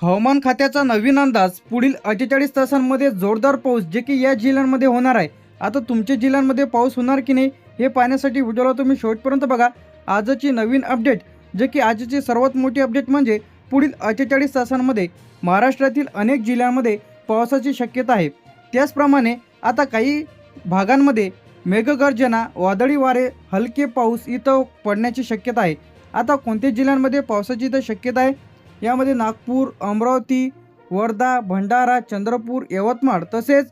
हवामान खात्याचा नवीन अंदाज पुढील 48 तासांमध्ये जोरदार पाऊस जे की या जिल्ह्यांमध्ये होणार आहे। आता तुमच्या जिल्ह्यांमध्ये पाऊस होणार की नाही हे पाहण्यासाठी व्हिडिओला तुम्ही शेवटपर्यंत बघा। आजची नवीन अपडेट जे की आजची सर्वात मोठी अपडेट म्हणजे पुढील 48 तासांमध्ये महाराष्ट्रातील अनेक जिल्ह्यांमध्ये पावसाची शक्यता आहे। त्याचप्रमाणे आता काही भागांमध्ये मेघगर्जना, वादळी वारे, हलके पाऊस इथं पडण्याची शक्यता आहे। आता कोणत्या जिल्ह्यांमध्ये पावसाची इथं शक्यता आहे यामध्ये नागपूर, अमरावती, वर्धा, भंडारा, चंद्रपूर, यवतमाळ तसेच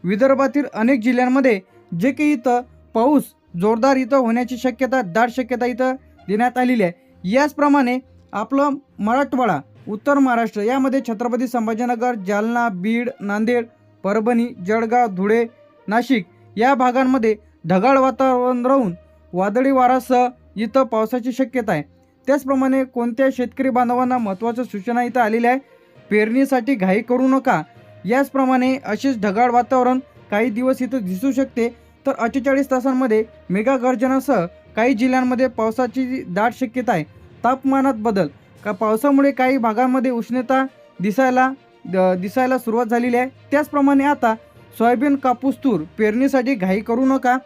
विदर्भातील अनेक जिल्ह्यांमध्ये जे की इथं पाऊस जोरदार इथं होण्याची शक्यता, दाट शक्यता इथं देण्यात आलेली आहे। याचप्रमाणे आपलं मराठवाडा, उत्तर महाराष्ट्र यामध्ये छत्रपती संभाजीनगर, जालना, बीड, नांदेड, परभणी, जळगाव, धुळे, नाशिक या भागांमध्ये ढगाळ वातावरण राहून वादळी वाऱ्यासह इथं पावसाची शक्यता आहे। त्याचप्रमाणे कोणत्या शेतकरी बांधवांना महत्त्वाच्या सूचना इथं आलेल्या आहे, पेरणीसाठी घाई करू नका। याचप्रमाणे असेच ढगाळ वातावरण काही दिवस इथं दिसू शकते। तर 48 तासांमध्ये मेघगर्जनासह काही जिल्ह्यांमध्ये पावसाची दाट शक्यता आहे। तापमानात बदल का पावसामुळे काही भागांमध्ये उष्णता दिसायला सुरुवात झालेली आहे। त्याचप्रमाणे आता सोयाबीन, कापूस, तूर पेरणीसाठी घाई करू नका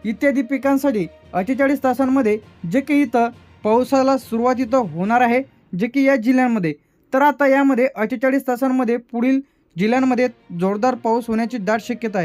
इत्यादी पिकांसाठी 48 तासांमध्ये जे की इथं पावसाला सुरुवात इथं होणार आहे जे की या जिल्ह्यांमध्ये। तर आता यामध्ये 48 तासांमध्ये पुढील जिल्ह्यांमध्ये जोरदार पाऊस होण्याची दाट शक्यता आहे।